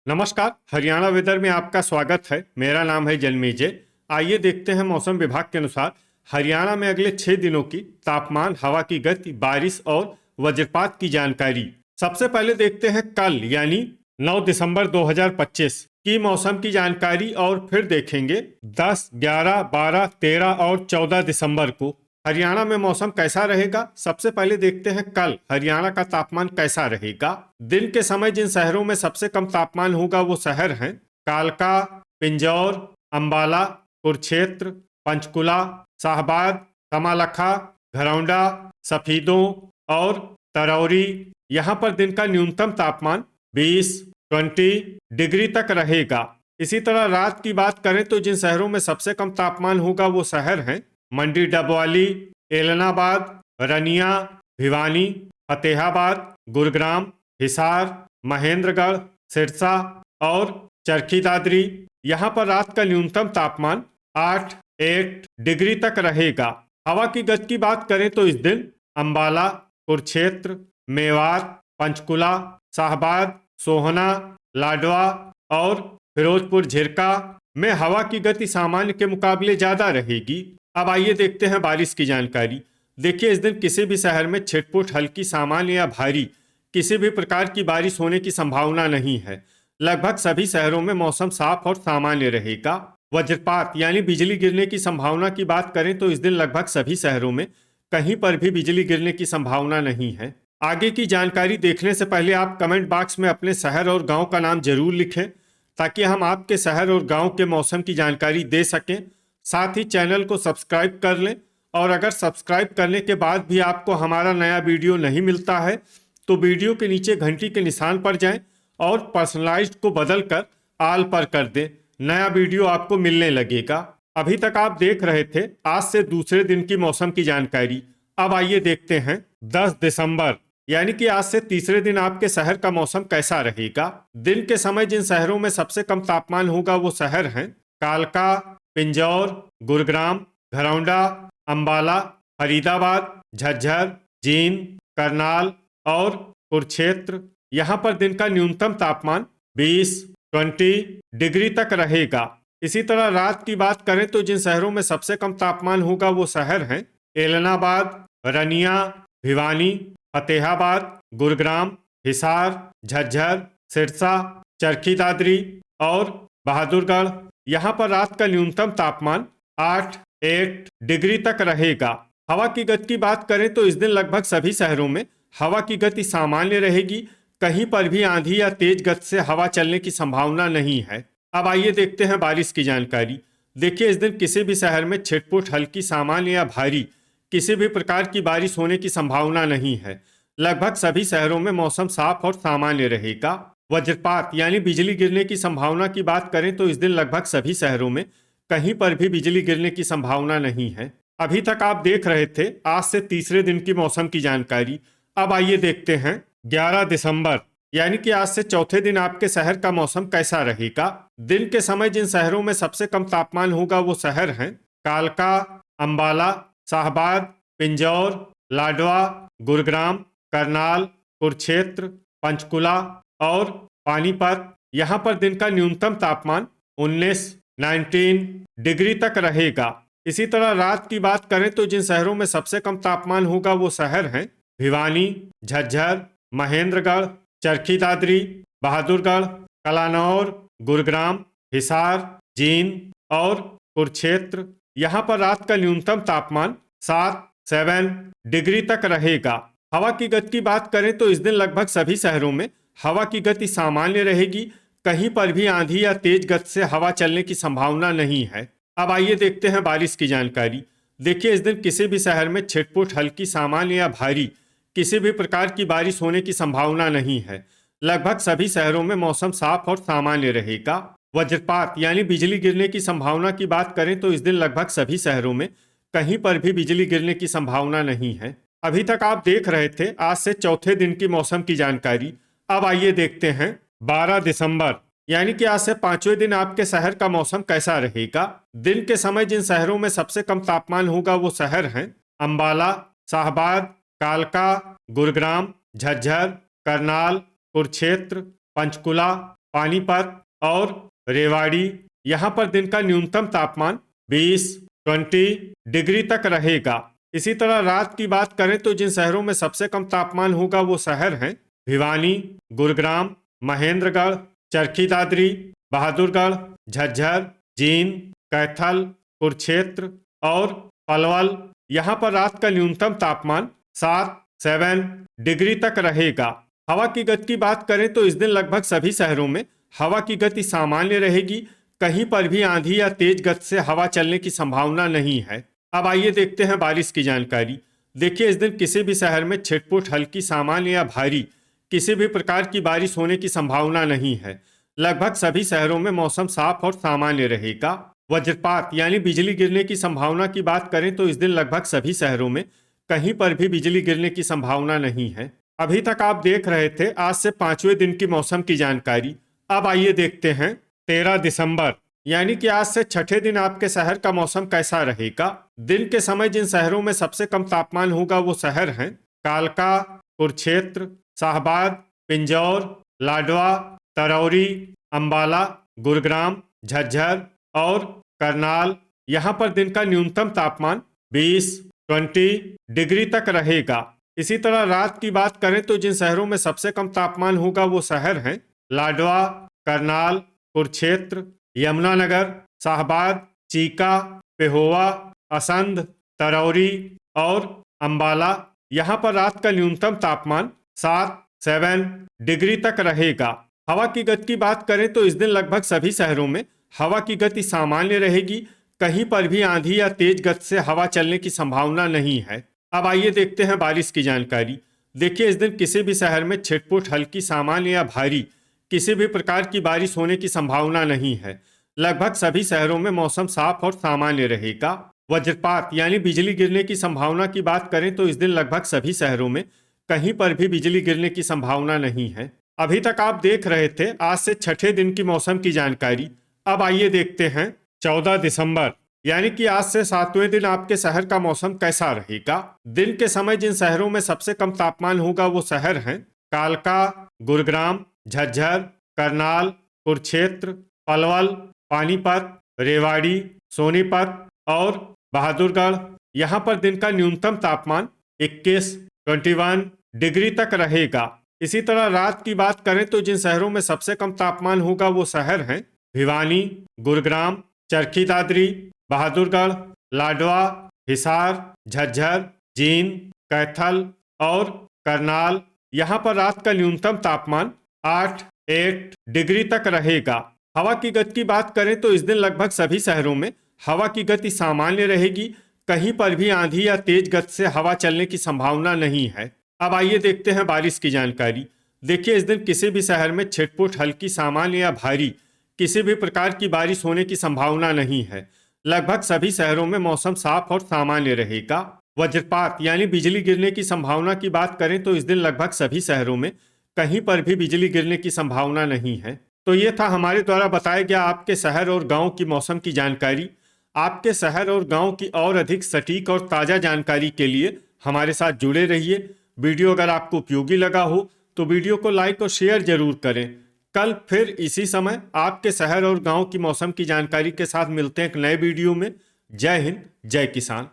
नमस्कार। हरियाणा वेदर में आपका स्वागत है। मेरा नाम है जन्मेजय। आइए देखते हैं मौसम विभाग के अनुसार हरियाणा में अगले 6 दिनों की तापमान, हवा की गति, बारिश और वज्रपात की जानकारी। सबसे पहले देखते हैं कल यानी 9 दिसंबर 2025 की मौसम की जानकारी और फिर देखेंगे 10, 11, 12, 13 और 14 दिसंबर को हरियाणा में मौसम कैसा रहेगा। सबसे पहले देखते हैं कल हरियाणा का तापमान कैसा रहेगा। दिन के समय जिन शहरों में सबसे कम तापमान होगा वो शहर हैं कालका, पिंजौर, अंबाला, कुरुक्षेत्र, पंचकुला, शाहबाद, कमालखा, घरौंडा, सफीदों और तरौरी। यहाँ पर दिन का न्यूनतम तापमान 20 डिग्री तक रहेगा। इसी तरह रात की बात करें तो जिन शहरों में सबसे कम तापमान होगा वो शहर हैं मंडी डबवाली, एलनाबाद, रनिया, भिवानी, फतेहाबाद, गुरुग्राम, हिसार, महेंद्रगढ़, सिरसा और चरखी दादरी। यहाँ पर रात का न्यूनतम तापमान 8 डिग्री तक रहेगा। हवा की गति की बात करें तो इस दिन अंबाला, कुरुक्षेत्र, मेवात, पंचकुला, शाहबाद, सोहना, लाडवा और फिरोजपुर झिरका में हवा की गति सामान्य के मुकाबले ज्यादा रहेगी। अब आइए देखते हैं बारिश की जानकारी। देखिए, इस दिन किसी भी शहर में छिटपुट, हल्की, सामान्य या भारी किसी भी प्रकार की बारिश होने की संभावना नहीं है। लगभग सभी शहरों में मौसम साफ और सामान्य रहेगा। वज्रपात यानी बिजली गिरने की संभावना की बात करें तो इस दिन लगभग सभी शहरों में कहीं पर भी बिजली गिरने की संभावना नहीं है। आगे की जानकारी देखने से पहले आप कमेंट बॉक्स में अपने शहर और गांव का नाम जरूर लिखें ताकि हम आपके शहर और गांव के मौसम की जानकारी दे सकें। साथ ही चैनल को सब्सक्राइब कर लें और अगर सब्सक्राइब करने के बाद भी आपको हमारा नया वीडियो नहीं मिलता है तो वीडियो के नीचे घंटी के निशान पर जाएं और पर्सनलाइज्ड को बदलकर ऑल पर कर दें। नया वीडियो आपको मिलने लगेगा। अभी तक आप देख रहे थे आज से दूसरे दिन की मौसम की जानकारी। अब आइए देखते हैं 10 दिसंबर यानी कि आज से तीसरे दिन आपके शहर का मौसम कैसा रहेगा। दिन के समय जिन शहरों में सबसे कम तापमान होगा वो शहर हैं कालका, पिंजौर, गुरुग्राम, घरौंडा, अंबाला, फरीदाबाद, झज्जर, जींद, करनाल और कुरुक्षेत्र। यहाँ पर दिन का न्यूनतम तापमान 20 डिग्री तक रहेगा। इसी तरह रात की बात करें तो जिन शहरों में सबसे कम तापमान होगा वो शहर हैं एलनाबाद, रनिया, भिवानी, फतेहाबाद, गुरुग्राम, हिसार, झज्जर, सिरसा, चरखी दादरी और बहादुरगढ़। यहाँ पर रात का न्यूनतम तापमान 8 डिग्री तक रहेगा। हवा की गति की बात करें तो इस दिन लगभग सभी शहरों में हवा की गति सामान्य रहेगी। कहीं पर भी आंधी या तेज गति से हवा चलने की संभावना नहीं है। अब आइए देखते हैं बारिश की जानकारी। देखिए, इस दिन किसी भी शहर में छिटपुट, हल्की, सामान्य या भारी किसी भी प्रकार की बारिश होने की संभावना नहीं है। लगभग सभी शहरों में मौसम साफ और सामान्य रहेगा। वज्रपात यानी बिजली गिरने की संभावना की बात करें तो इस दिन लगभग सभी शहरों में कहीं पर भी बिजली गिरने की संभावना नहीं है। अभी तक आप देख रहे थे आज से तीसरे दिन की मौसम की जानकारी। अब आइए देखते हैं 11 दिसंबर यानी कि आज से चौथे दिन आपके शहर का मौसम कैसा रहेगा। दिन के समय जिन शहरों में सबसे कम तापमान होगा वो शहर हैं कालका, अंबाला, शाहबाद, पिंजौर, लाडवा, गुरुग्राम, करनाल, कुरुक्षेत्र, पंचकुला और पानीपत। यहाँ पर दिन का न्यूनतम तापमान 19 डिग्री तक रहेगा। इसी तरह रात की बात करें तो जिन शहरों में सबसे कम तापमान होगा वो शहर हैं भिवानी, झज्जर, महेंद्रगढ़, चरखी दादरी, बहादुरगढ़, कलानौर, गुरुग्राम, हिसार, जींद और कुरुक्षेत्र। यहाँ पर रात का न्यूनतम तापमान 7 डिग्री तक रहेगा। हवा की गति की बात करें तो इस दिन लगभग सभी शहरों में हवा की गति सामान्य रहेगी। कहीं पर भी आंधी या तेज गति से हवा चलने की संभावना नहीं है। अब आइए देखते हैं बारिश की जानकारी। देखिए, इस दिन किसी भी शहर में छिटपुट, हल्की, सामान्य या भारी किसी भी प्रकार की बारिश होने की संभावना नहीं है। लगभग सभी शहरों में मौसम साफ और सामान्य रहेगा। वज्रपात यानी बिजली गिरने की संभावना की बात करें तो इस दिन लगभग सभी शहरों में कहीं पर भी बिजली गिरने की संभावना नहीं है। अभी तक आप देख रहे थे आज से चौथे दिन की मौसम की जानकारी। अब आइए देखते हैं 12 दिसंबर यानी कि आज से पांचवें दिन आपके शहर का मौसम कैसा रहेगा। दिन के समय जिन शहरों में सबसे कम तापमान होगा वो शहर हैं अंबाला, शाहबाद, कालका, गुरुग्राम, झज्जर, करनाल, कुरुक्षेत्र, पंचकुला पानीपत और रेवाड़ी। यहाँ पर दिन का न्यूनतम तापमान 20 डिग्री तक रहेगा। इसी तरह रात की बात करें तो जिन शहरों में सबसे कम तापमान होगा वो शहर हैं भिवानी, गुरुग्राम, महेंद्रगढ़, चरखी दादरी, बहादुरगढ़, झज्जर, जींद, कैथल, कुरुक्षेत्र और पलवल। यहाँ पर रात का न्यूनतम तापमान 7 डिग्री तक रहेगा। हवा की गति की बात करें तो इस दिन लगभग सभी शहरों में हवा की गति सामान्य रहेगी। कहीं पर भी आंधी या तेज गति से हवा चलने की संभावना नहीं है। अब आइए देखते हैं बारिश की जानकारी। देखिए, इस दिन किसी भी शहर में छिटपुट हल्की, सामान्य या भारी किसी भी प्रकार की बारिश होने की संभावना नहीं है। लगभग सभी शहरों में मौसम साफ और सामान्य रहेगा। वज्रपात यानी बिजली गिरने की संभावना की बात करें तो इस दिन लगभग सभी शहरों में कहीं पर भी बिजली गिरने की संभावना नहीं है। अभी तक आप देख रहे थे आज से 5वें दिन की मौसम की जानकारी। अब आइए देखते हैं 13 दिसंबर यानी कि आज से छठे दिन आपके शहर का मौसम कैसा रहेगा। दिन के समय जिन शहरों में सबसे कम तापमान होगा वो शहर हैं कालका, कुरुक्षेत्र, शाहबाद, पिंजौर, लाडवा, तरौरी, अंबाला, गुरुग्राम, झज्जर और करनाल। यहाँ पर दिन का न्यूनतम तापमान 20 डिग्री तक रहेगा। इसी तरह रात की बात करें तो जिन शहरों में सबसे कम तापमान होगा वो शहर हैं लाडवा, करनाल, कुरुक्षेत्र, यमुनानगर, शाहबाद, चीका, पेहोवा, असंध, तरौरी और अंबाला। यहाँ पर रात का न्यूनतम तापमान 7 डिग्री तक रहेगा। हवा की गति की बात करें तो इस दिन लगभग सभी शहरों में हवा की गति सामान्य रहेगी। कहीं पर भी आंधी या तेज गति से हवा चलने की संभावना नहीं है। अब आइए देखते हैं बारिश की जानकारी। देखिए, इस दिन किसी भी शहर में छिटपुट हल्की, सामान्य या भारी किसी भी प्रकार की बारिश होने की संभावना नहीं है। लगभग सभी शहरों में मौसम साफ और सामान्य रहेगा। वज्रपात यानी बिजली गिरने की संभावना की बात करें तो इस दिन लगभग सभी शहरों में कहीं पर भी बिजली गिरने की संभावना नहीं है। अभी तक आप देख रहे थे आज से छठे दिन की मौसम की जानकारी। अब आइए देखते हैं 14 दिसंबर यानी कि आज से 7वें दिन आपके शहर का मौसम कैसा रहेगा। दिन के समय जिन शहरों में सबसे कम तापमान होगा वो शहर हैं कालका, गुरुग्राम, झज्जर, करनाल, कुरुक्षेत्र, पलवल, पानीपत, रेवाड़ी, सोनीपत और बहादुरगढ़। यहाँ पर दिन का न्यूनतम तापमान 21 डिग्री तक रहेगा। इसी तरह रात की बात करें तो जिन शहरों में सबसे कम तापमान होगा वो शहर हैं भिवानी, गुरुग्राम, चरखी दादरी, बहादुरगढ़, लाडवा, हिसार, झज्जर, जींद, कैथल और करनाल। यहाँ पर रात का न्यूनतम तापमान 8 डिग्री तक रहेगा। हवा की गति की बात करें तो इस दिन लगभग सभी शहरों में हवा की गति सामान्य रहेगी। कहीं पर भी आंधी या तेज गति से हवा चलने की संभावना नहीं है। अब आइए देखते हैं बारिश की जानकारी। देखिए, इस दिन किसी भी शहर में छिटपुट हल्की, सामान्य या भारी किसी भी प्रकार की बारिश होने की संभावना नहीं है। लगभग सभी शहरों में मौसम साफ और सामान्य रहेगा। वज्रपात यानी बिजली गिरने की संभावना की बात करें तो इस दिन लगभग सभी शहरों में कहीं पर भी बिजली गिरने की संभावना नहीं है। तो ये था हमारे द्वारा बताया गया आपके शहर और गांव की मौसम की जानकारी। आपके शहर और गांव की और अधिक सटीक और ताज़ा जानकारी के लिए हमारे साथ जुड़े रहिए। वीडियो अगर आपको उपयोगी लगा हो तो वीडियो को लाइक और शेयर जरूर करें। कल फिर इसी समय आपके शहर और गांव की मौसम की जानकारी के साथ मिलते हैं एक नए वीडियो में। जय हिंद, जय किसान।